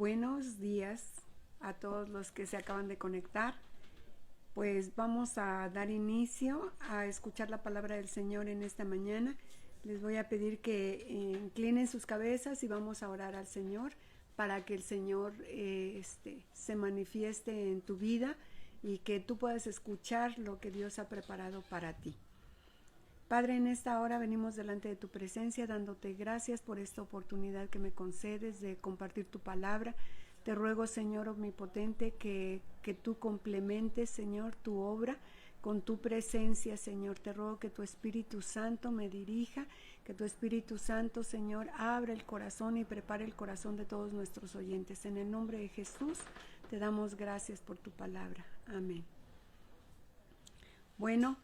Buenos días a todos los que se acaban de conectar. Pues vamos a dar inicio a escuchar la palabra del Señor en esta mañana. Les voy a pedir que inclinen sus cabezas y vamos a orar al Señor para que el Señor se manifieste en tu vida y que tú puedas escuchar lo que Dios ha preparado para ti. Padre, en esta hora venimos delante de tu presencia dándote gracias por esta oportunidad que me concedes de compartir tu palabra. Te ruego, Señor omnipotente, que tú complementes, Señor, tu obra con tu presencia, Señor. Te ruego que tu Espíritu Santo me dirija, que tu Espíritu Santo, Señor, abra el corazón y prepare el corazón de todos nuestros oyentes. En el nombre de Jesús te damos gracias por tu palabra. Amén. Bueno,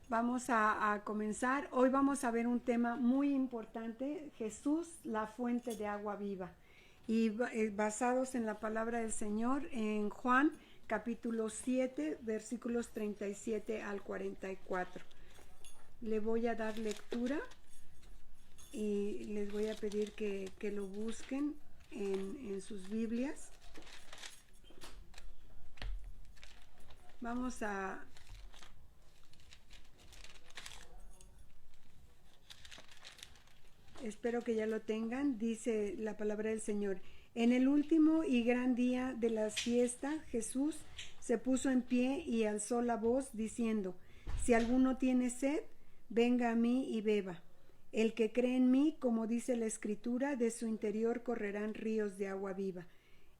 vamos a comenzar. Hoy vamos a ver un tema muy importante, Jesús, la fuente de agua viva. Y basados en la palabra del Señor, en Juan capítulo 7, versículos 37 al 44. Le voy a dar lectura y les voy a pedir que lo busquen en sus Biblias. Vamos a... Espero que ya lo tengan. Dice la palabra del Señor: en el último y gran día de la fiesta, Jesús se puso en pie y alzó la voz diciendo: si alguno tiene sed, venga a mí y beba. El que cree en mí, como dice la Escritura, de su interior correrán ríos de agua viva.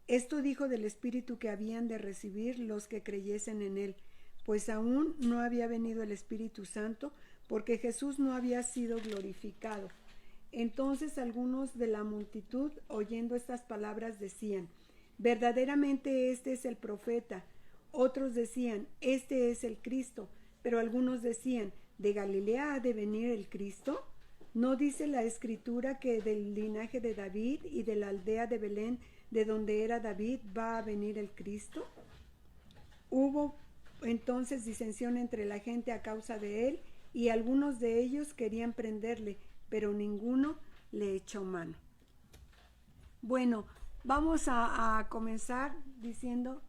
Esto dijo del Espíritu que habían de recibir los que creyesen en él, pues aún no había venido el Espíritu Santo, porque Jesús no había sido glorificado. Entonces algunos de la multitud, oyendo estas palabras, decían: verdaderamente este es el profeta. Otros decían: este es el Cristo. Pero algunos decían: ¿de Galilea ha de venir el Cristo? ¿No dice la Escritura que del linaje de David y de la aldea de Belén, de donde era David, va a venir el Cristo? Hubo entonces disensión entre la gente a causa de él, y algunos de ellos querían prenderle, pero ninguno le echó mano. Bueno, vamos a comenzar diciendo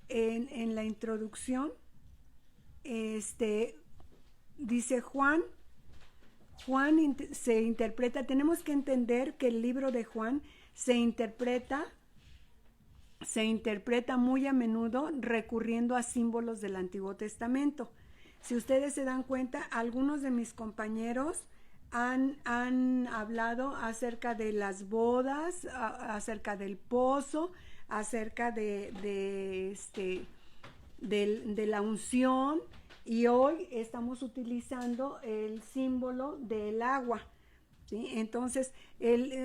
en la introducción, dice Juan se interpreta, tenemos que entender que el libro de Juan se interpreta muy a menudo recurriendo a símbolos del Antiguo Testamento. Si ustedes se dan cuenta, algunos de mis compañeros han hablado acerca de las bodas, acerca del pozo, acerca de la unción, y hoy estamos utilizando el símbolo del agua, ¿sí? Entonces,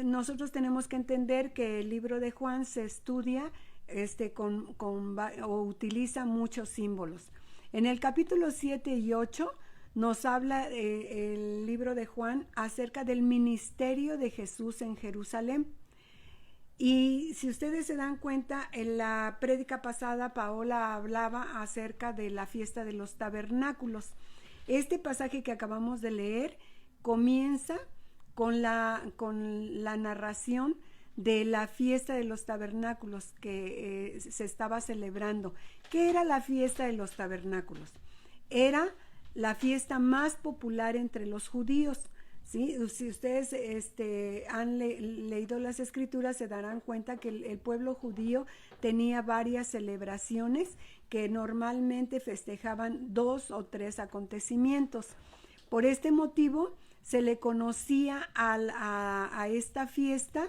nosotros tenemos que entender que el libro de Juan se estudia o utiliza muchos símbolos. En el capítulo 7 y 8 nos habla el libro de Juan acerca del ministerio de Jesús en Jerusalén. Y si ustedes se dan cuenta, en la prédica pasada Paola hablaba acerca de la fiesta de los tabernáculos. Este pasaje que acabamos de leer comienza con la narración de la fiesta de los tabernáculos que se estaba celebrando. ¿Qué era la fiesta de los tabernáculos? Era la fiesta más popular entre los judíos, ¿sí? Si ustedes han leído las Escrituras, se darán cuenta que el pueblo judío tenía varias celebraciones que normalmente festejaban 2 o 3 acontecimientos. Por este motivo se le conocía a esta fiesta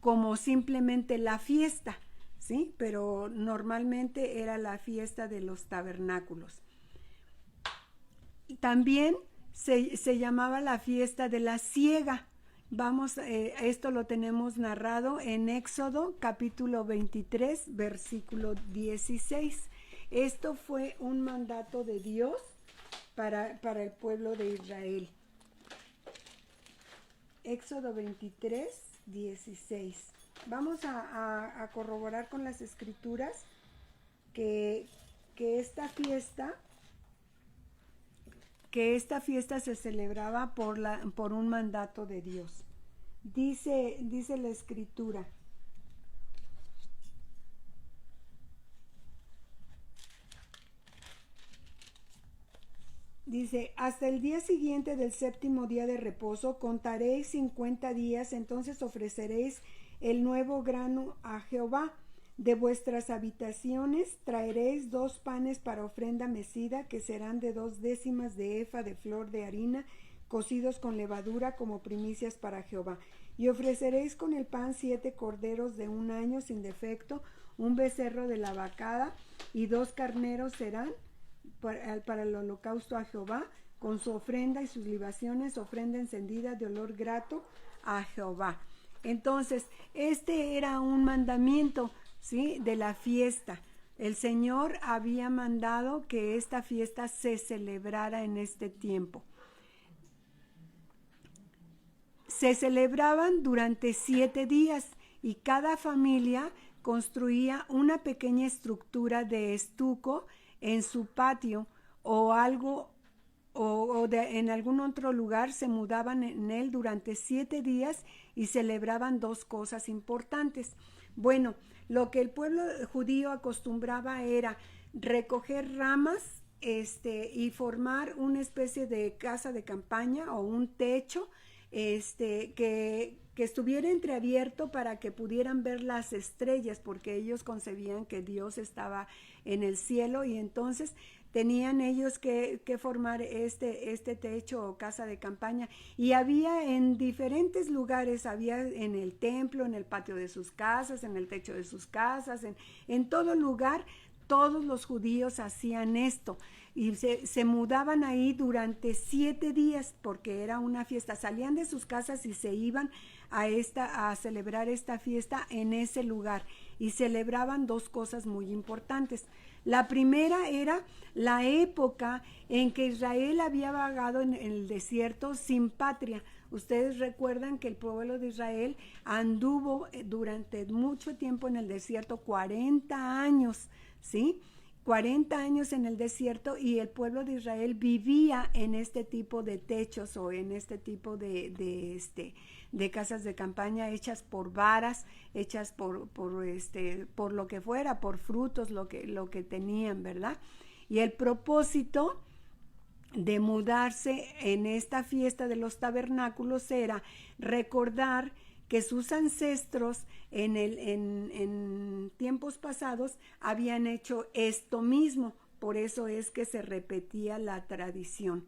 como simplemente la fiesta, ¿sí? Pero normalmente era la fiesta de los tabernáculos. También se llamaba la fiesta de la siega. Esto lo tenemos narrado en Éxodo capítulo 23, versículo 16. Esto fue un mandato de Dios para el pueblo de Israel. Éxodo 23, 16. Vamos a corroborar con las Escrituras que esta fiesta se celebraba por un mandato de Dios. Dice la Escritura: Dice, hasta el día siguiente del 7º día de reposo contaréis 50 días, entonces ofreceréis el nuevo grano a Jehová. De vuestras habitaciones traeréis 2 panes para ofrenda mecida, que serán de 2 décimas de efa de flor de harina, cocidos con levadura como primicias para Jehová. Y ofreceréis con el pan 7 corderos de 1 año sin defecto, un becerro de la vacada, y 2 carneros serán para el holocausto a Jehová, con su ofrenda y sus libaciones, ofrenda encendida de olor grato a Jehová. Entonces, este era un mandamiento, ¿sí?, de la fiesta. El Señor había mandado que esta fiesta se celebrara en este tiempo. Se celebraban durante 7 días y cada familia construía una pequeña estructura de estuco en su patio o algo en algún otro lugar. Se mudaban en él durante 7 días y celebraban 2 cosas importantes. Bueno, lo que el pueblo judío acostumbraba era recoger ramas y formar una especie de casa de campaña o un techo que estuviera entreabierto para que pudieran ver las estrellas, porque ellos concebían que Dios estaba en el cielo, y entonces tenían ellos que formar este techo o casa de campaña. Y había en diferentes lugares, había en el templo, en el patio de sus casas, en el techo de sus casas, en todo lugar. Todos los judíos hacían esto y se mudaban ahí durante 7 días porque era una fiesta. Salían de sus casas y se iban a celebrar esta fiesta en ese lugar, y celebraban 2 cosas muy importantes. La primera era la época en que Israel había vagado en el desierto sin patria. Ustedes recuerdan que el pueblo de Israel anduvo durante mucho tiempo en el desierto, 40 años, ¿sí? 40 años en el desierto, y el pueblo de Israel vivía en este tipo de techos o en este tipo de casas de campaña hechas por varas, hechas por lo que fuera, por frutos, lo que tenían, ¿verdad? Y el propósito de mudarse en esta fiesta de los tabernáculos era recordar que sus ancestros en tiempos pasados habían hecho esto mismo. Por eso es que se repetía la tradición,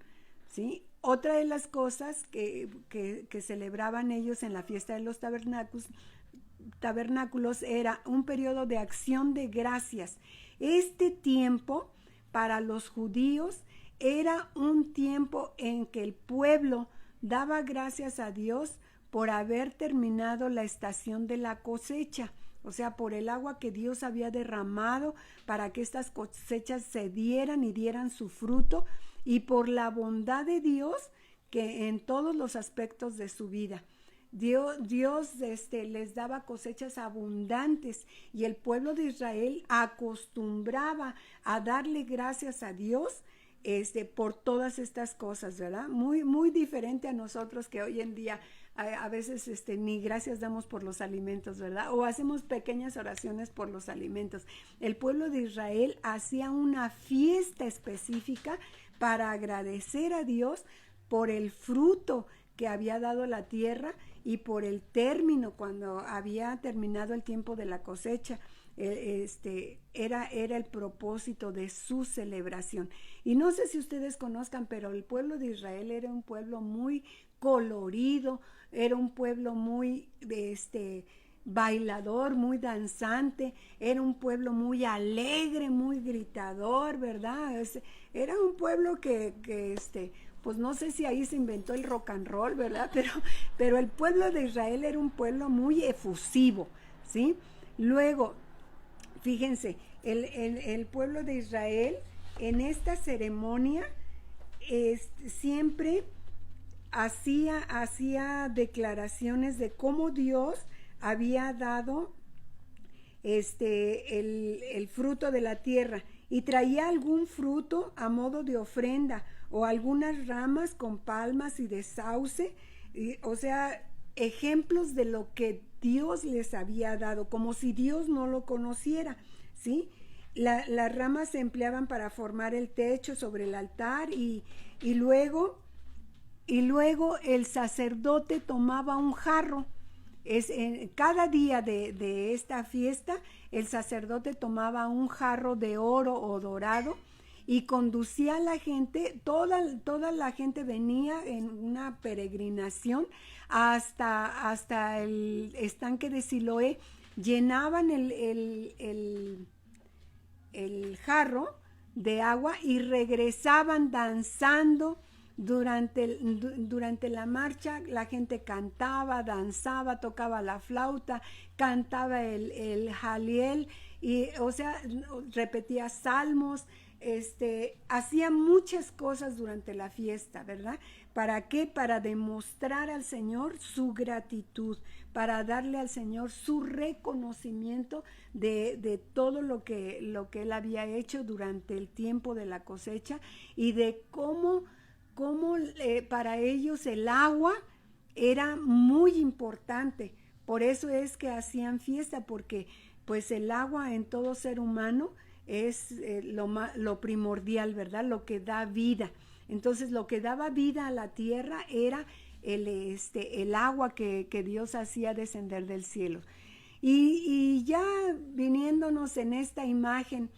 ¿sí? Otra de las cosas que celebraban ellos en la fiesta de los tabernáculos era un periodo de acción de gracias. Este tiempo para los judíos era un tiempo en que el pueblo daba gracias a Dios por haber terminado la estación de la cosecha, o sea, por el agua que Dios había derramado para que estas cosechas se dieran y dieran su fruto, y por la bondad de Dios que en todos los aspectos de su vida. Dios les daba cosechas abundantes, y el pueblo de Israel acostumbraba a darle gracias a Dios por todas estas cosas, ¿verdad? Muy, muy diferente a nosotros, que hoy en día a veces ni gracias damos por los alimentos, ¿verdad? O hacemos pequeñas oraciones por los alimentos. El pueblo de Israel hacía una fiesta específica para agradecer a Dios por el fruto que había dado la tierra y por el término, cuando había terminado el tiempo de la cosecha. Era el propósito de su celebración. Y no sé si ustedes conozcan, pero el pueblo de Israel era un pueblo muy colorido, era un pueblo muy bailador, muy danzante, era un pueblo muy alegre, muy gritador, ¿verdad? Era un pueblo que pues no sé si ahí se inventó el rock and roll, ¿verdad? Pero el pueblo de Israel era un pueblo muy efusivo, ¿sí? Luego, fíjense, el pueblo de Israel en esta ceremonia siempre hacía declaraciones de cómo Dios había dado el fruto de la tierra, y traía algún fruto a modo de ofrenda, o algunas ramas con palmas y de sauce, o sea, ejemplos de lo que Dios les había dado, como si Dios no lo conociera, ¿sí? Las ramas se empleaban para formar el techo sobre el altar, y y luego el sacerdote tomaba un jarro. Cada día de esta fiesta, el sacerdote tomaba un jarro de oro o dorado y conducía a la gente. Toda la gente venía en una peregrinación hasta el estanque de Siloé, llenaban el jarro de agua y regresaban danzando. Durante la marcha la gente cantaba, danzaba, tocaba la flauta, cantaba el Haliel, y, o sea, repetía salmos, hacía muchas cosas durante la fiesta, ¿verdad? ¿Para qué? Para demostrar al Señor su gratitud, para darle al Señor su reconocimiento de todo lo que Él había hecho durante el tiempo de la cosecha, y de cómo para ellos el agua era muy importante. Por eso es que hacían fiesta, porque pues el agua en todo ser humano es lo primordial, ¿verdad? Lo que da vida. Entonces lo que daba vida a la tierra era el agua que Dios hacía descender del cielo. Y ya viniéndonos en esta imagen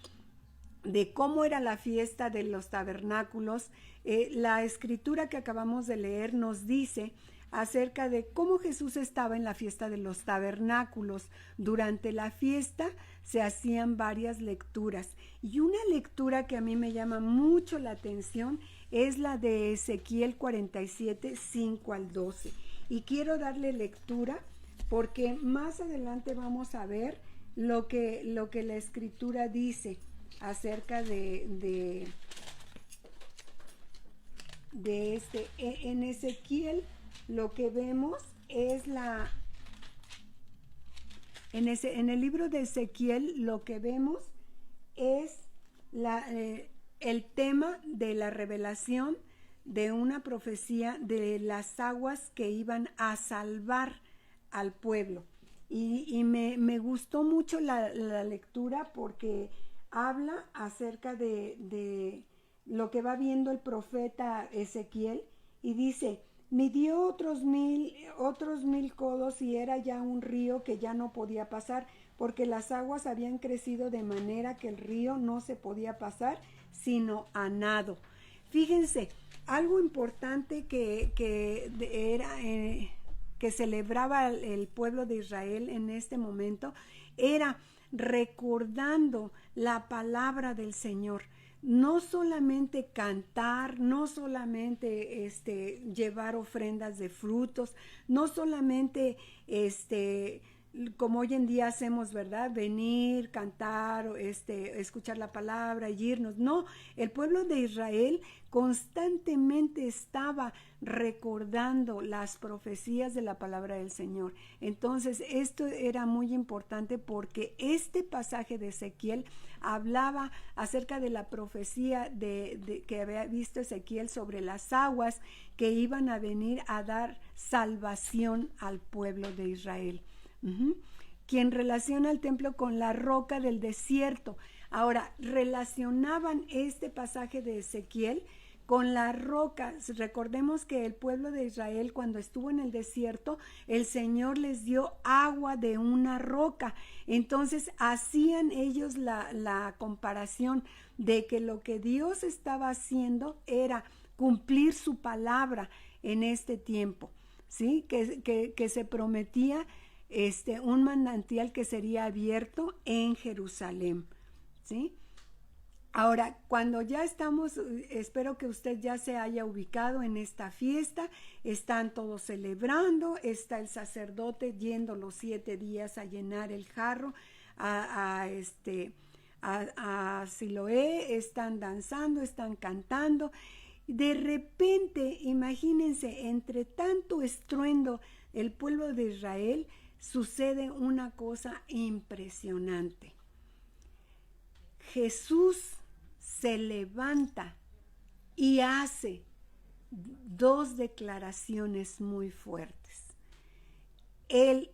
de cómo era la fiesta de los tabernáculos, la escritura que acabamos de leer nos dice acerca de cómo Jesús estaba en la fiesta de los tabernáculos. Durante la fiesta se hacían varias lecturas, y una lectura que a mí me llama mucho la atención es la de Ezequiel 47, 5 al 12. Y quiero darle lectura porque más adelante vamos a ver lo que la escritura dice acerca de en Ezequiel. Lo que vemos es en el libro de Ezequiel lo que vemos es el tema de la revelación de una profecía de las aguas que iban a salvar al pueblo. Y me gustó mucho la lectura, porque habla acerca de lo que va viendo el profeta Ezequiel, y dice: midió otros mil codos, y era ya un río que ya no podía pasar, porque las aguas habían crecido de manera que el río no se podía pasar sino a nado. Fíjense, algo importante que celebraba el pueblo de Israel en este momento era recordando la palabra del Señor. No solamente cantar, no solamente llevar ofrendas de frutos, no solamente como hoy en día hacemos, ¿verdad? Venir, cantar, escuchar la palabra y irnos. No, el pueblo de Israel constantemente estaba recordando las profecías de la palabra del Señor. Entonces, esto era muy importante, porque este pasaje de Ezequiel hablaba acerca de la profecía que había visto Ezequiel sobre las aguas que iban a venir a dar salvación al pueblo de Israel. Quien relaciona el templo con la roca del desierto. Ahora, relacionaban este pasaje de Ezequiel con la roca. Recordemos que el pueblo de Israel, cuando estuvo en el desierto, el Señor les dio agua de una roca. Entonces hacían ellos la comparación de que lo que Dios estaba haciendo era cumplir su palabra en este tiempo, ¿sí? Que se prometía un manantial que sería abierto en Jerusalén, ¿sí? Ahora, cuando ya estamos, espero que usted ya se haya ubicado en esta fiesta. Están todos celebrando, está el sacerdote yendo los 7 días a llenar el jarro a Siloé, están danzando, están cantando. De repente, imagínense, entre tanto estruendo el pueblo de Israel, sucede una cosa impresionante. Jesús se levanta y hace 2 declaraciones muy fuertes. Él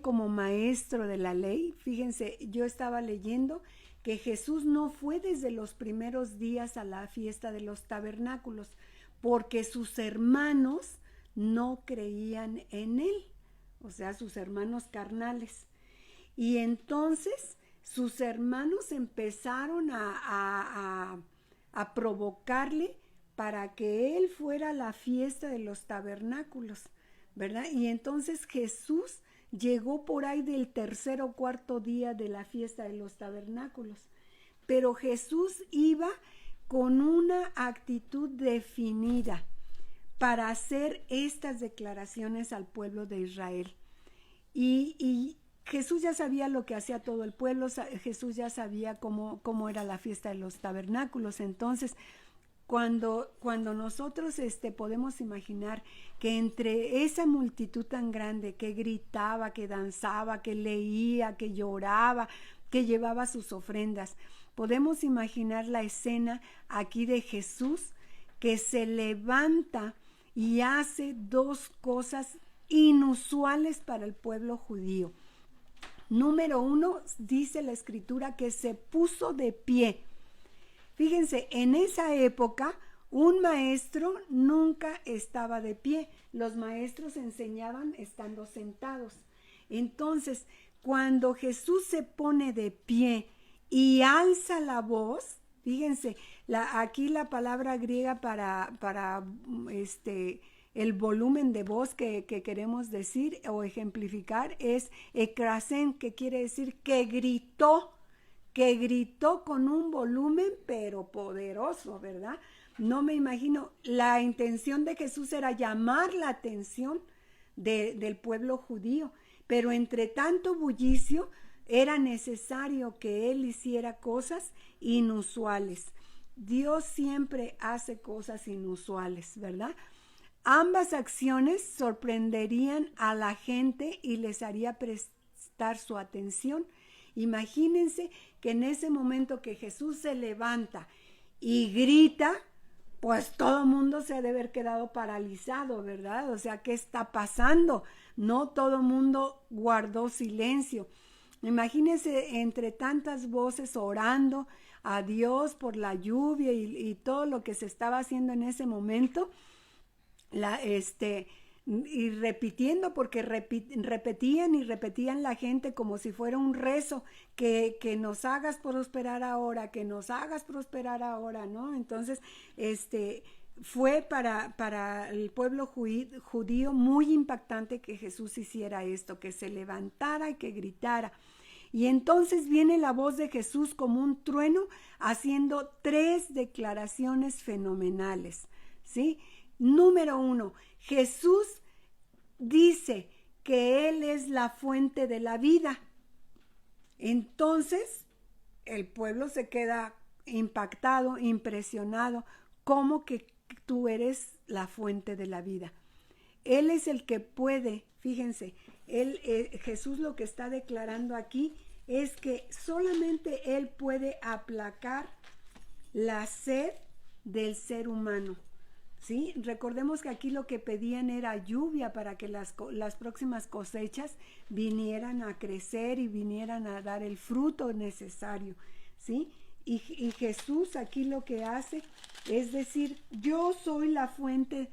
como maestro de la ley, fíjense, yo estaba leyendo que Jesús no fue desde los primeros días a la fiesta de los tabernáculos, porque sus hermanos no creían en él, o sea, sus hermanos carnales. Y entonces sus hermanos empezaron a provocarle para que él fuera a la fiesta de los tabernáculos, ¿verdad? Y entonces Jesús llegó por ahí del tercer o cuarto día de la fiesta de los tabernáculos, pero Jesús iba con una actitud definida para hacer estas declaraciones al pueblo de Israel. Y Jesús ya sabía lo que hacía todo el pueblo, Jesús ya sabía cómo era la fiesta de los tabernáculos. Entonces, cuando nosotros podemos imaginar que entre esa multitud tan grande que gritaba, que danzaba, que leía, que lloraba, que llevaba sus ofrendas, podemos imaginar la escena aquí de Jesús que se levanta y hace dos cosas inusuales para el pueblo judío. Número uno, dice la escritura que se puso de pie. Fíjense, en esa época un maestro nunca estaba de pie. Los maestros enseñaban estando sentados. Entonces, cuando Jesús se pone de pie y alza la voz, fíjense, aquí la palabra griega para el volumen de voz que queremos decir o ejemplificar es ekrasen, que quiere decir que gritó con un volumen pero poderoso, ¿verdad? No me imagino, la intención de Jesús era llamar la atención del pueblo judío, pero entre tanto bullicio era necesario que él hiciera cosas inusuales. Dios siempre hace cosas inusuales, ¿verdad? Ambas acciones sorprenderían a la gente y les haría prestar su atención. Imagínense que en ese momento que Jesús se levanta y grita, pues todo el mundo se ha de haber quedado paralizado, ¿verdad? O sea, ¿qué está pasando? No todo el mundo guardó silencio. Imagínense entre tantas voces orando a Dios por la lluvia y todo lo que se estaba haciendo en ese momento, y repitiendo, porque repetían la gente como si fuera un rezo, que nos hagas prosperar ahora, que nos hagas prosperar ahora, ¿no? Entonces, fue para el pueblo judío muy impactante que Jesús hiciera esto, que se levantara y que gritara. Y entonces viene la voz de Jesús como un trueno, haciendo 3 declaraciones fenomenales, ¿sí? Número 1, Jesús dice que Él es la fuente de la vida. Entonces, el pueblo se queda impactado, impresionado, ¿cómo que tú eres la fuente de la vida? Él es el que puede, fíjense, Jesús lo que está declarando aquí es que solamente Él puede aplacar la sed del ser humano. ¿Sí? Recordemos que aquí lo que pedían era lluvia para que las próximas cosechas vinieran a crecer y vinieran a dar el fruto necesario, ¿sí? Y Jesús aquí lo que hace es decir, yo soy la fuente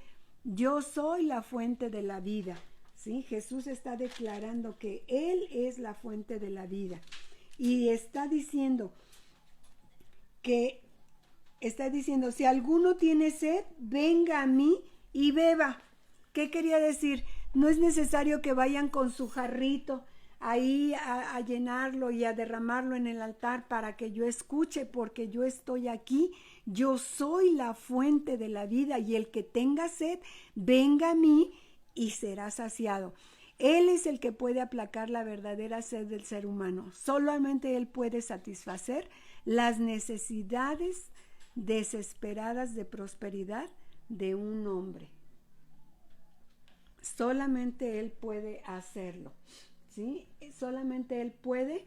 de la vida, ¿sí? Jesús está declarando que Él es la fuente de la vida y está diciendo, si alguno tiene sed, venga a mí y beba. ¿Qué quería decir? No es necesario que vayan con su jarrito ahí a llenarlo y a derramarlo en el altar para que yo escuche, porque yo estoy aquí. Yo soy la fuente de la vida y el que tenga sed, venga a mí y será saciado. Él es el que puede aplacar la verdadera sed del ser humano. Solamente Él puede satisfacer las necesidades desesperadas de prosperidad de un hombre. Solamente Él puede hacerlo, ¿sí? Solamente Él puede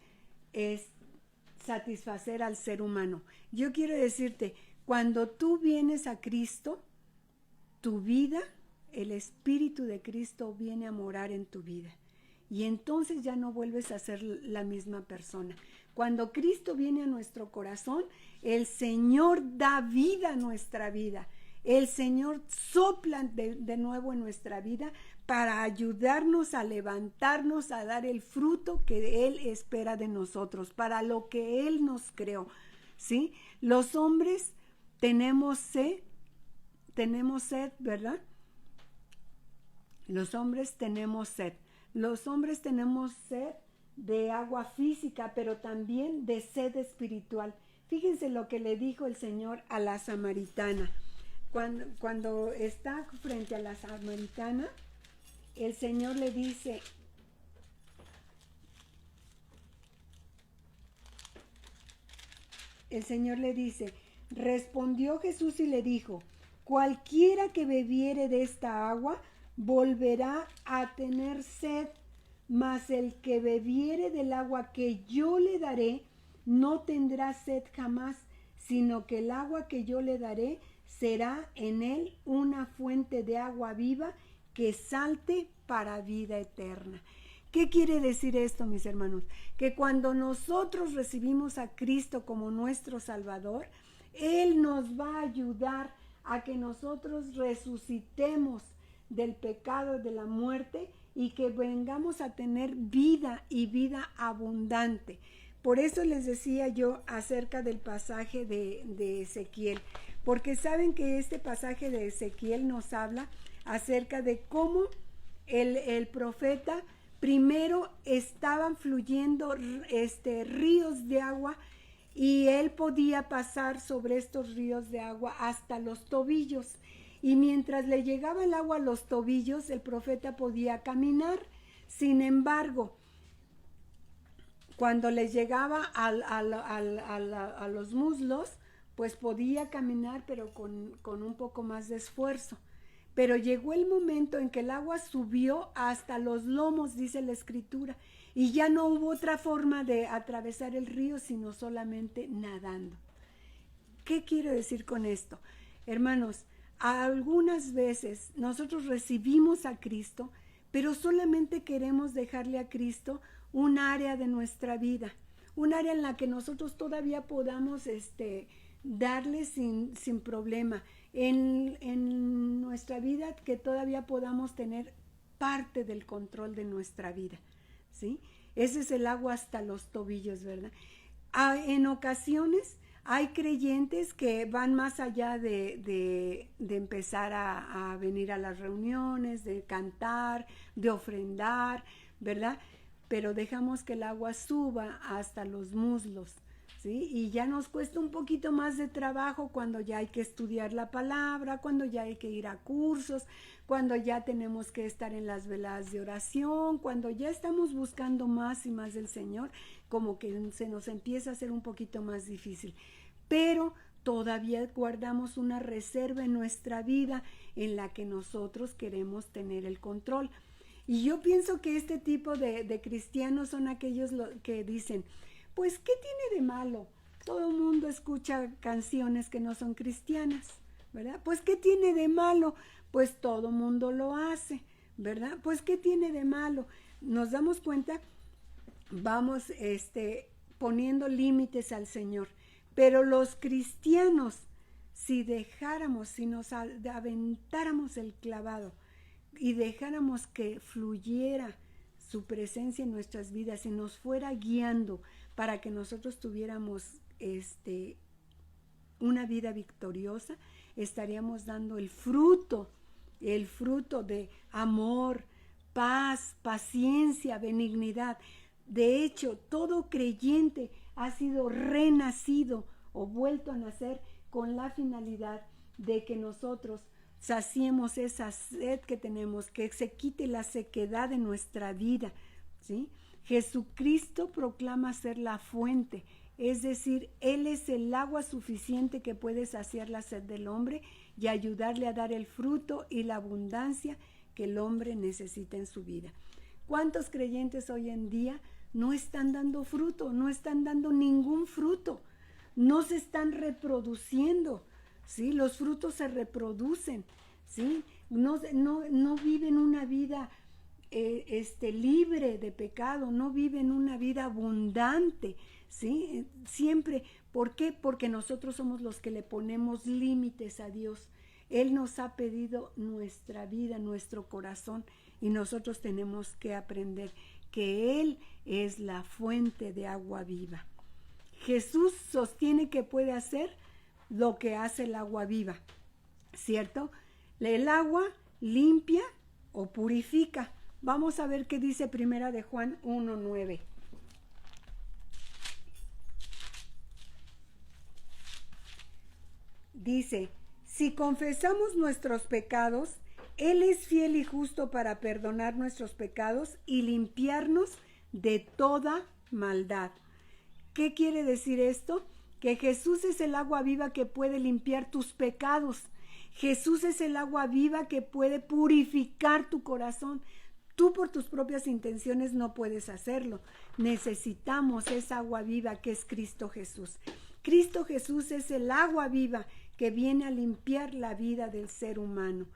satisfacer al ser humano. Yo quiero decirte, cuando tú vienes a Cristo, tu vida, el Espíritu de Cristo viene a morar en tu vida. Y entonces ya no vuelves a ser la misma persona. Cuando Cristo viene a nuestro corazón, el Señor da vida a nuestra vida. el Señor sopla de nuevo en nuestra vida para ayudarnos a levantarnos, a dar el fruto que Él espera de nosotros, para lo que Él nos creó, ¿sí? Los hombres tenemos sed, ¿verdad? Los hombres tenemos sed. Los hombres tenemos sed de agua física, pero también de sed espiritual. Fíjense lo que le dijo el Señor a la samaritana. Cuando está frente a la samaritana, el Señor le dice, respondió Jesús y le dijo, cualquiera que bebiere de esta agua volverá a tener sed, mas el que bebiere del agua que yo le daré no tendrá sed jamás, sino que el agua que yo le daré será en él una fuente de agua viva que salte para vida eterna. ¿Qué quiere decir esto, mis hermanos? Que cuando nosotros recibimos a Cristo como nuestro Salvador, Él nos va a ayudar a que nosotros resucitemos del pecado, de la muerte, y que vengamos a tener vida y vida abundante. Por eso les decía yo acerca del pasaje de Ezequiel, porque saben que este pasaje de Ezequiel nos habla acerca de cómo el profeta primero estaban fluyendo ríos de agua y él podía pasar sobre estos ríos de agua hasta los tobillos. Y mientras le llegaba el agua a los tobillos, el profeta podía caminar. Sin embargo, cuando le llegaba a los muslos, pues podía caminar, pero con un poco más de esfuerzo. Pero llegó el momento en que el agua subió hasta los lomos, dice la Escritura, y ya no hubo otra forma de atravesar el río, sino solamente nadando. ¿Qué quiero decir con esto? Hermanos, algunas veces nosotros recibimos a Cristo, pero solamente queremos dejarle a Cristo un área de nuestra vida, un área en la que nosotros todavía podamos darle sin problema, en nuestra vida que todavía podamos tener parte del control de nuestra vida, ¿sí? Ese es el agua hasta los tobillos, ¿verdad? En ocasiones hay creyentes que van más allá de empezar a venir a las reuniones, de cantar, de ofrendar, ¿verdad? Pero dejamos que el agua suba hasta los muslos, ¿sí? Y ya nos cuesta un poquito más de trabajo cuando ya hay que estudiar la palabra, cuando ya hay que ir a cursos, cuando ya tenemos que estar en las veladas de oración, cuando ya estamos buscando más y más del Señor, como que se nos empieza a hacer un poquito más difícil. Pero todavía guardamos una reserva en nuestra vida en la que nosotros queremos tener el control. Y yo pienso que este tipo de cristianos son aquellos que dicen, pues, ¿qué tiene de malo? Todo el mundo escucha canciones que no son cristianas, ¿verdad? Pues, ¿qué tiene de malo? Pues todo el mundo lo hace, ¿verdad? Pues, ¿qué tiene de malo? Nos damos cuenta, vamos poniendo límites al Señor. Pero los cristianos, si nos aventáramos el clavado y dejáramos que fluyera su presencia en nuestras vidas y nos fuera guiando para que nosotros tuviéramos una vida victoriosa, estaríamos dando el fruto de amor, paz, paciencia, benignidad. De hecho, todo creyente ha sido renacido o vuelto a nacer con la finalidad de que nosotros saciemos esa sed que tenemos, que se quite la sequedad de nuestra vida, ¿sí? Jesucristo proclama ser la fuente, es decir, Él es el agua suficiente que puede saciar la sed del hombre y ayudarle a dar el fruto y la abundancia que el hombre necesita en su vida. ¿Cuántos creyentes hoy en día no están dando fruto, no están dando ningún fruto, no se están reproduciendo? ¿Sí? Los frutos se reproducen, ¿sí? No viven una vida libre de pecado, no viven una vida abundante, ¿sí? Siempre, ¿por qué? Porque nosotros somos los que le ponemos límites a Dios. Él nos ha pedido nuestra vida, nuestro corazón, y nosotros tenemos que aprender que Él es la fuente de agua viva. Jesús sostiene que puede hacer lo que hace el agua viva, ¿cierto? El agua limpia o purifica. Vamos a ver qué dice Primera de Juan 1:9. Dice, si confesamos nuestros pecados, Él es fiel y justo para perdonar nuestros pecados y limpiarnos de toda maldad. ¿Qué quiere decir esto? Que Jesús es el agua viva que puede limpiar tus pecados. Jesús es el agua viva que puede purificar tu corazón. Tú por tus propias intenciones no puedes hacerlo. Necesitamos esa agua viva que es Cristo Jesús. Cristo Jesús es el agua viva que viene a limpiar la vida del ser humano.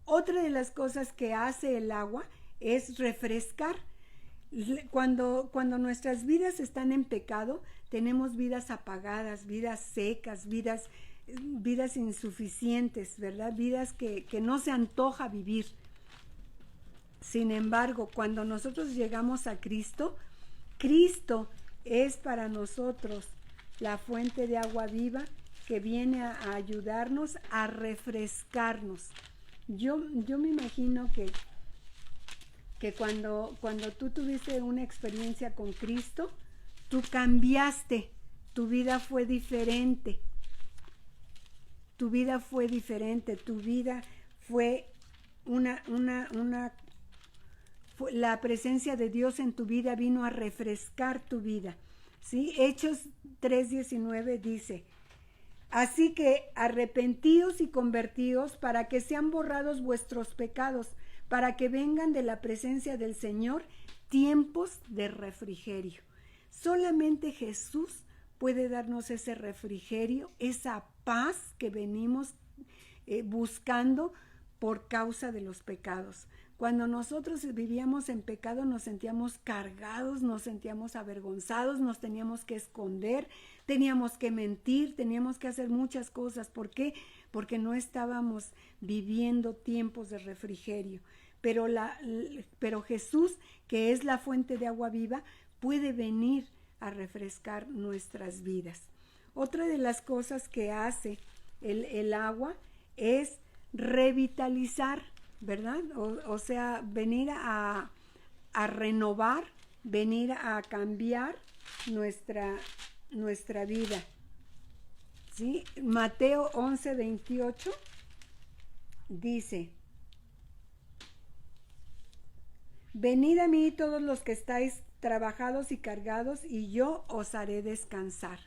Otra de las cosas que hace el agua es refrescar. Cuando nuestras vidas están en pecado, tenemos vidas apagadas, vidas secas, vidas insuficientes, ¿verdad? Vidas que no se antoja vivir. Sin embargo, cuando nosotros llegamos a Cristo, Cristo es para nosotros la fuente de agua viva que viene a ayudarnos a refrescarnos. Yo me imagino que cuando tú tuviste una experiencia con Cristo, tú cambiaste, tu vida fue diferente. Tu vida fue diferente, tu vida fue la presencia de Dios en tu vida vino a refrescar tu vida. ¿Sí? Hechos 3:19 dice, así que arrepentíos y convertíos para que sean borrados vuestros pecados, para que vengan de la presencia del Señor tiempos de refrigerio. Solamente Jesús puede darnos ese refrigerio, esa paz que venimos buscando por causa de los pecados. Cuando nosotros vivíamos en pecado nos sentíamos cargados, nos sentíamos avergonzados, nos teníamos que esconder, teníamos que mentir, teníamos que hacer muchas cosas. ¿Por qué? Porque no estábamos viviendo tiempos de refrigerio. Pero Jesús, que es la fuente de agua viva, puede venir a refrescar nuestras vidas. Otra de las cosas que hace el agua es revitalizar, ¿verdad? O sea, venir a renovar, venir a cambiar nuestra vida. ¿Sí? Mateo 11:28 dice, venid a mí todos los que estáis trabajados y cargados, y yo os haré descansar.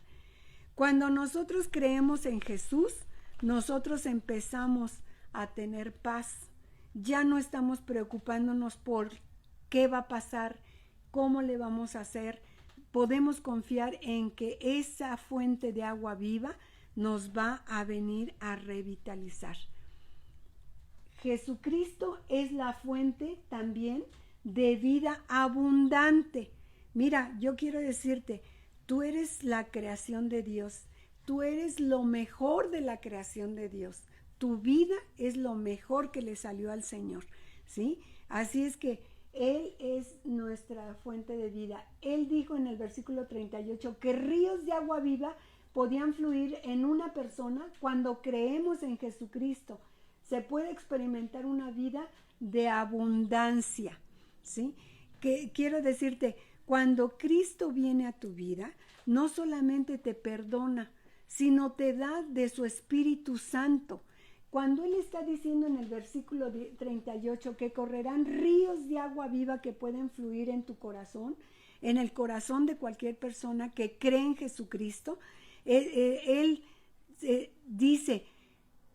Cuando nosotros creemos en Jesús, nosotros empezamos a tener paz. Ya no estamos preocupándonos por qué va a pasar, cómo le vamos a hacer. Podemos confiar en que esa fuente de agua viva nos va a venir a revitalizar. Jesucristo es la fuente también de vida abundante. Mira, yo quiero decirte, tú eres la creación de Dios, tú eres lo mejor de la creación de Dios, tu vida es lo mejor que le salió al Señor, ¿sí? Así es que Él es nuestra fuente de vida. Él dijo en el versículo 38 que ríos de agua viva podían fluir en una persona cuando creemos en Jesucristo. Se puede experimentar una vida de abundancia, ¿sí? Que quiero decirte, cuando Cristo viene a tu vida, no solamente te perdona, sino te da de su Espíritu Santo. Cuando Él está diciendo en el versículo 38 que correrán ríos de agua viva que pueden fluir en tu corazón, en el corazón de cualquier persona que cree en Jesucristo, Él dice,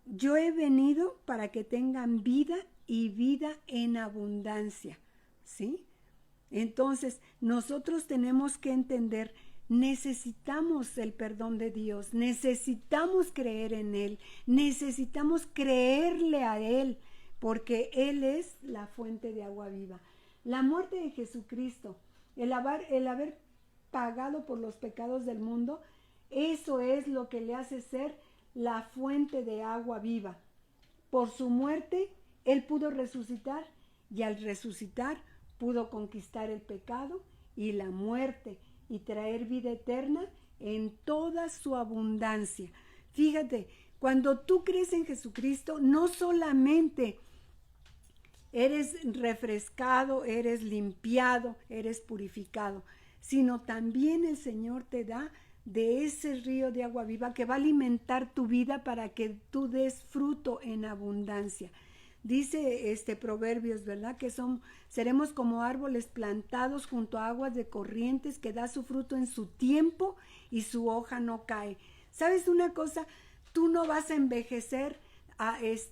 yo he venido para que tengan vida y vida en abundancia, ¿sí? Entonces, nosotros tenemos que entender, necesitamos el perdón de Dios, necesitamos creer en Él, necesitamos creerle a Él, porque Él es la fuente de agua viva. La muerte de Jesucristo, el haber pagado por los pecados del mundo, eso es lo que le hace ser la fuente de agua viva. Por su muerte, Él pudo resucitar y al resucitar pudo conquistar el pecado y la muerte y traer vida eterna en toda su abundancia. Fíjate, cuando tú crees en Jesucristo, no solamente eres refrescado, eres limpiado, eres purificado, sino también el Señor te da de ese río de agua viva que va a alimentar tu vida para que tú des fruto en abundancia. Dice Proverbios, ¿verdad? Que seremos como árboles plantados junto a aguas de corrientes que da su fruto en su tiempo y su hoja no cae. ¿Sabes una cosa? Tú no vas a envejecer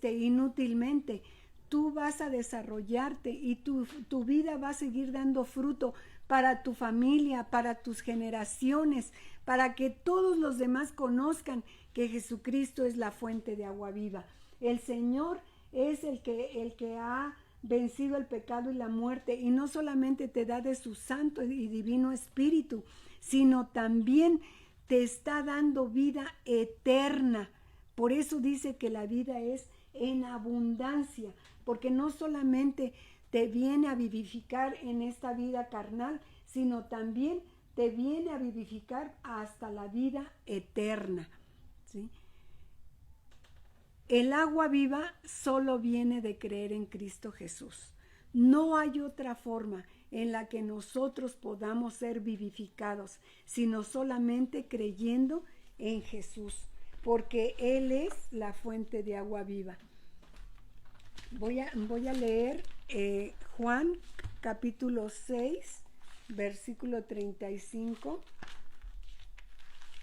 inútilmente. Tú vas a desarrollarte y tu vida va a seguir dando fruto para tu familia, para tus generaciones, para que todos los demás conozcan que Jesucristo es la fuente de agua viva. El Señor es el que ha vencido el pecado y la muerte, y no solamente te da de su santo y divino espíritu, sino también te está dando vida eterna. Por eso dice que la vida es en abundancia, porque no solamente te viene a vivificar en esta vida carnal, sino también te viene a vivificar hasta la vida eterna, ¿sí? El agua viva solo viene de creer en Cristo Jesús. No hay otra forma en la que nosotros podamos ser vivificados, sino solamente creyendo en Jesús, porque Él es la fuente de agua viva. Voy a leer Juan capítulo 6, versículo 35.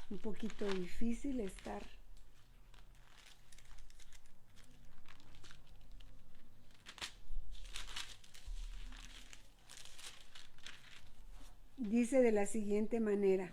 Un poquito difícil estar. Dice de la siguiente manera: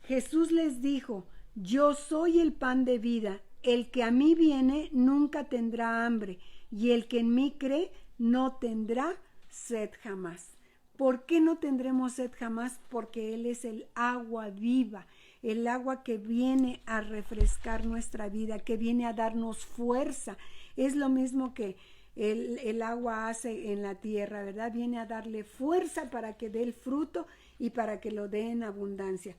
Jesús les dijo: yo soy el pan de vida, el que a mí viene nunca tendrá hambre, y el que en mí cree no tendrá sed jamás. ¿Por qué no tendremos sed jamás? Porque Él es el agua viva, el agua que viene a refrescar nuestra vida, que viene a darnos fuerza. Es lo mismo que el agua hace en la tierra, ¿verdad? Viene a darle fuerza para que dé el fruto y para que lo dé en abundancia.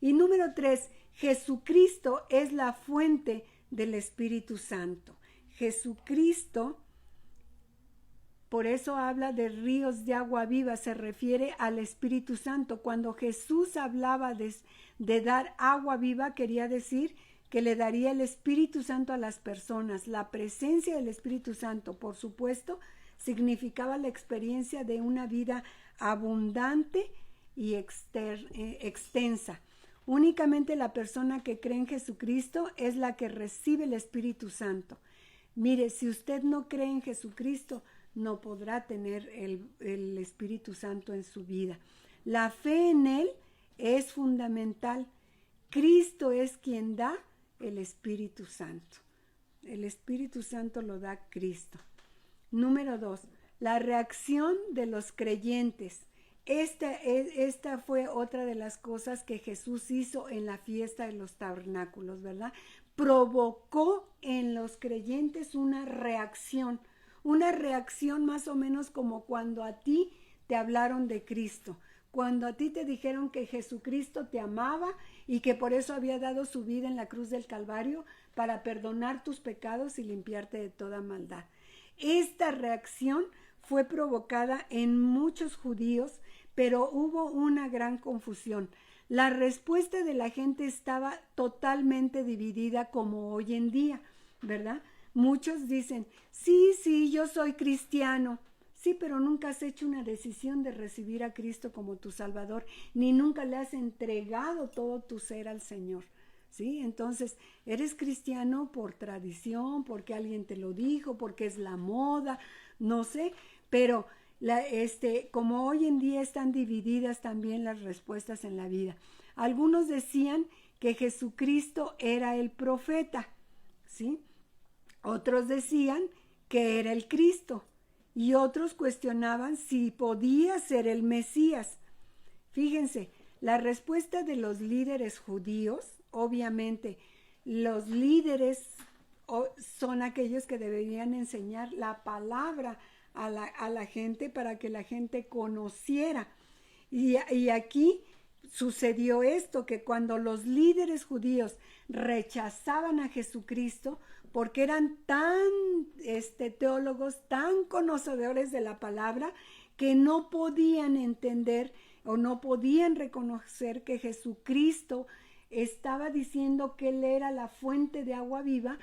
Y número 3, Jesucristo es la fuente del Espíritu Santo. Jesucristo, por eso habla de ríos de agua viva, se refiere al Espíritu Santo. Cuando Jesús hablaba de dar agua viva, quería decir que le daría el Espíritu Santo a las personas. La presencia del Espíritu Santo, por supuesto, significaba la experiencia de una vida abundante y extensa. Únicamente la persona que cree en Jesucristo es la que recibe el Espíritu Santo. Mire, si usted no cree en Jesucristo, no podrá tener el Espíritu Santo en su vida. La fe en Él es fundamental. Cristo es quien da el Espíritu Santo. El Espíritu Santo lo da Cristo. Número 2, la reacción de los creyentes. Esta fue otra de las cosas que Jesús hizo en la fiesta de los tabernáculos, ¿verdad? Provocó en los creyentes una reacción más o menos como cuando a ti te hablaron de Cristo, cuando a ti te dijeron que Jesucristo te amaba y que por eso había dado su vida en la cruz del Calvario para perdonar tus pecados y limpiarte de toda maldad. Esta reacción fue provocada en muchos judíos, pero hubo una gran confusión. La respuesta de la gente estaba totalmente dividida como hoy en día, ¿verdad? Muchos dicen, sí, yo soy cristiano. Sí, pero nunca has hecho una decisión de recibir a Cristo como tu Salvador, ni nunca le has entregado todo tu ser al Señor. ¿Sí? Entonces, eres cristiano por tradición, porque alguien te lo dijo, porque es la moda, no sé, pero como hoy en día están divididas también las respuestas en la vida. Algunos decían que Jesucristo era el profeta, ¿sí? Otros decían que era el Cristo y otros cuestionaban si podía ser el Mesías. Fíjense, la respuesta de los líderes judíos, obviamente los líderes son aquellos que deberían enseñar la palabra a la gente para que la gente conociera. Y aquí sucedió esto, que cuando los líderes judíos rechazaban a Jesucristo, porque eran tan teólogos, tan conocedores de la palabra, que no podían entender o no podían reconocer que Jesucristo estaba diciendo que Él era la fuente de agua viva,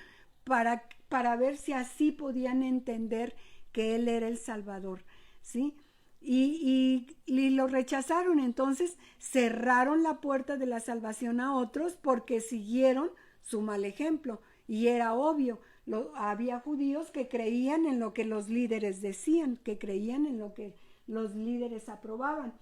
para ver si así podían entender que Él era el Salvador, ¿sí? Y lo rechazaron. Entonces cerraron la puerta de la salvación a otros porque siguieron su mal ejemplo. Y era obvio, había judíos que creían en lo que los líderes decían, que creían en lo que los líderes aprobaban.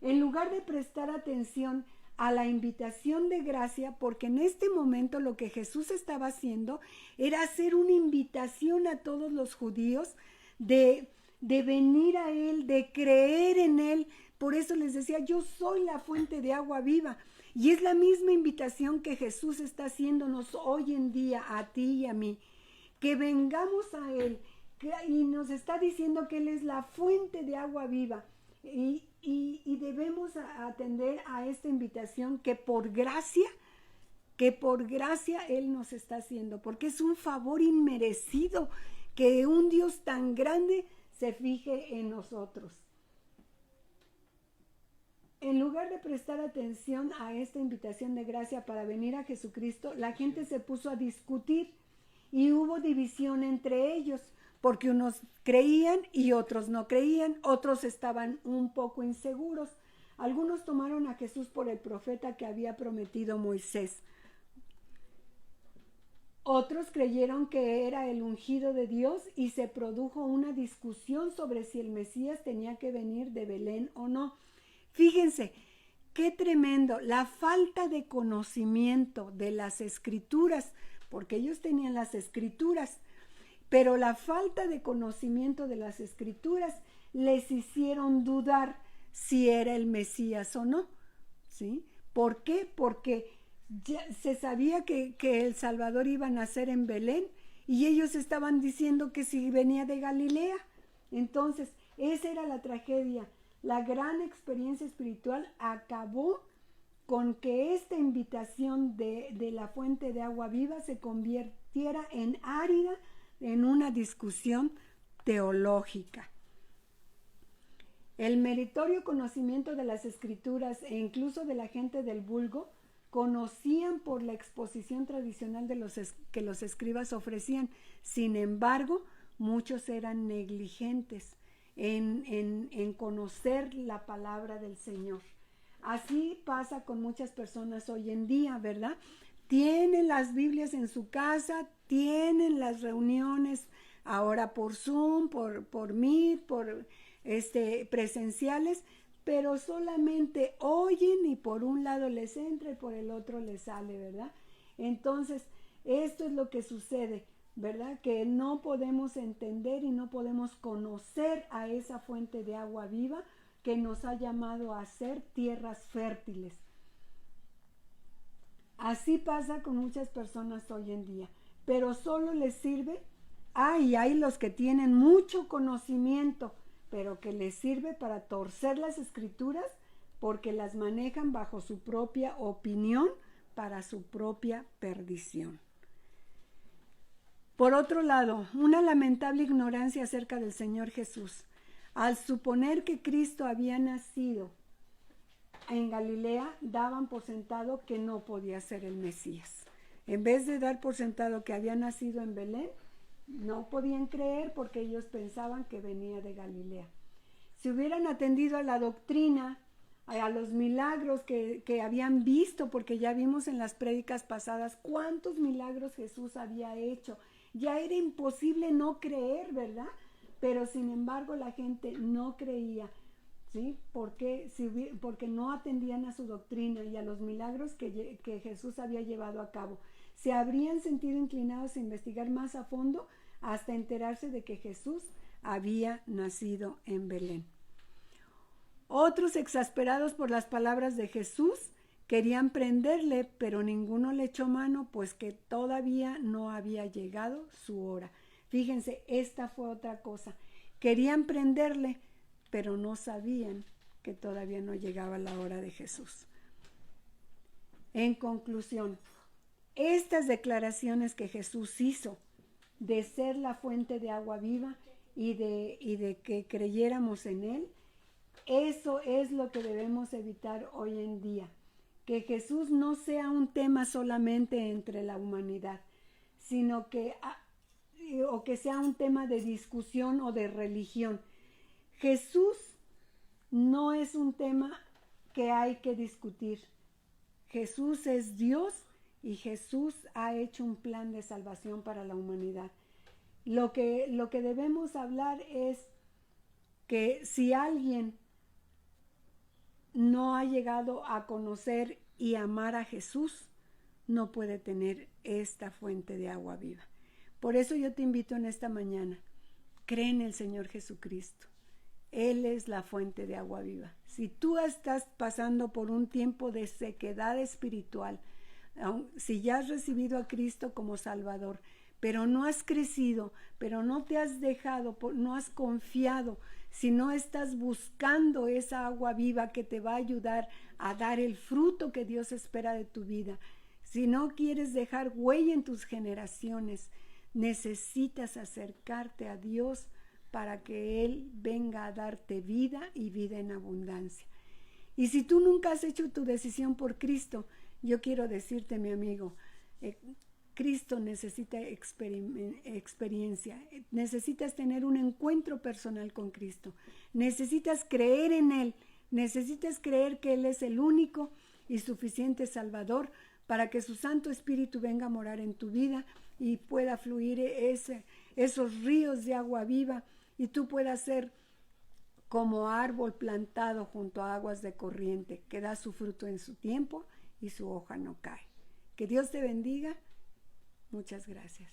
En lugar de prestar atención a la invitación de gracia, porque en este momento lo que Jesús estaba haciendo era hacer una invitación a todos los judíos de venir a Él, de creer en Él. Por eso les decía, yo soy la fuente de agua viva. Y es la misma invitación que Jesús está haciéndonos hoy en día a ti y a mí, que vengamos a Él, y nos está diciendo que Él es la fuente de agua viva, y debemos atender a esta invitación que por gracia Él nos está haciendo, porque es un favor inmerecido que un Dios tan grande se fije en nosotros. En lugar de prestar atención a esta invitación de gracia para venir a Jesucristo, la gente se puso a discutir y hubo división entre ellos, porque unos creían y otros no creían, otros estaban un poco inseguros. Algunos tomaron a Jesús por el profeta que había prometido Moisés. Otros creyeron que era el ungido de Dios y se produjo una discusión sobre si el Mesías tenía que venir de Belén o no. Fíjense, qué tremendo, la falta de conocimiento de las Escrituras, porque ellos tenían las Escrituras, pero la falta de conocimiento de las Escrituras les hicieron dudar si era el Mesías o no, ¿sí? ¿Por qué? Porque ya se sabía que el Salvador iba a nacer en Belén, y ellos estaban diciendo que si venía de Galilea. Entonces, esa era la tragedia. La gran experiencia espiritual acabó con que esta invitación de la fuente de agua viva se convirtiera en árida, en una discusión teológica. El meritorio conocimiento de las Escrituras e incluso de la gente del vulgo conocían por la exposición tradicional que los escribas ofrecían. Sin embargo, muchos eran negligentes en conocer la palabra del Señor. Así pasa con muchas personas hoy en día, ¿verdad? Tienen las Biblias en su casa, tienen las reuniones ahora por Zoom, por Meet, por presenciales, pero solamente oyen y por un lado les entra y por el otro les sale, ¿verdad? Entonces, esto es lo que sucede, ¿verdad? Que no podemos entender y no podemos conocer a esa fuente de agua viva que nos ha llamado a ser tierras fértiles. Así pasa con muchas personas hoy en día, pero solo les sirve, y hay los que tienen mucho conocimiento, pero que les sirve para torcer las Escrituras, porque las manejan bajo su propia opinión para su propia perdición. Por otro lado, una lamentable ignorancia acerca del Señor Jesús. Al suponer que Cristo había nacido en Galilea, daban por sentado que no podía ser el Mesías. En vez de dar por sentado que había nacido en Belén, no podían creer porque ellos pensaban que venía de Galilea. Si hubieran atendido a la doctrina, a los milagros que habían visto, porque ya vimos en las prédicas pasadas cuántos milagros Jesús había hecho, ya era imposible no creer, ¿verdad? Pero sin embargo la gente no creía, ¿sí? Porque no atendían a su doctrina y a los milagros que Jesús había llevado a cabo. Se habrían sentido inclinados a investigar más a fondo hasta enterarse de que Jesús había nacido en Belén. Otros, exasperados por las palabras de Jesús, Querían prenderle, pero ninguno le echó mano, pues que todavía no había llegado su hora. Fíjense, esta fue otra cosa. Querían prenderle, pero no sabían que todavía no llegaba la hora de Jesús. En conclusión, estas declaraciones que Jesús hizo de ser la fuente de agua viva y de que creyéramos en Él, eso es lo que debemos evitar hoy en día. Que Jesús no sea un tema solamente entre la humanidad, sino que sea un tema de discusión o de religión. Jesús no es un tema que hay que discutir. Jesús es Dios y Jesús ha hecho un plan de salvación para la humanidad. Lo que debemos hablar es que si alguien no ha llegado a conocer y amar a Jesús, no puede tener esta fuente de agua viva. Por eso yo te invito en esta mañana, cree en el Señor Jesucristo. Él es la fuente de agua viva. Si tú estás pasando por un tiempo de sequedad espiritual, si ya has recibido a Cristo como Salvador, pero no has crecido, pero no te has dejado, no has confiado, si no estás buscando esa agua viva que te va a ayudar a dar el fruto que Dios espera de tu vida, si no quieres dejar huella en tus generaciones, necesitas acercarte a Dios para que Él venga a darte vida y vida en abundancia. Y si tú nunca has hecho tu decisión por Cristo, yo quiero decirte, mi amigo, Cristo necesita experiencia, necesitas tener un encuentro personal con Cristo, necesitas creer en Él, necesitas creer que Él es el único y suficiente Salvador para que su Santo Espíritu venga a morar en tu vida y pueda fluir esos ríos de agua viva y tú puedas ser como árbol plantado junto a aguas de corriente, que da su fruto en su tiempo y su hoja no cae. Que Dios te bendiga. Muchas gracias.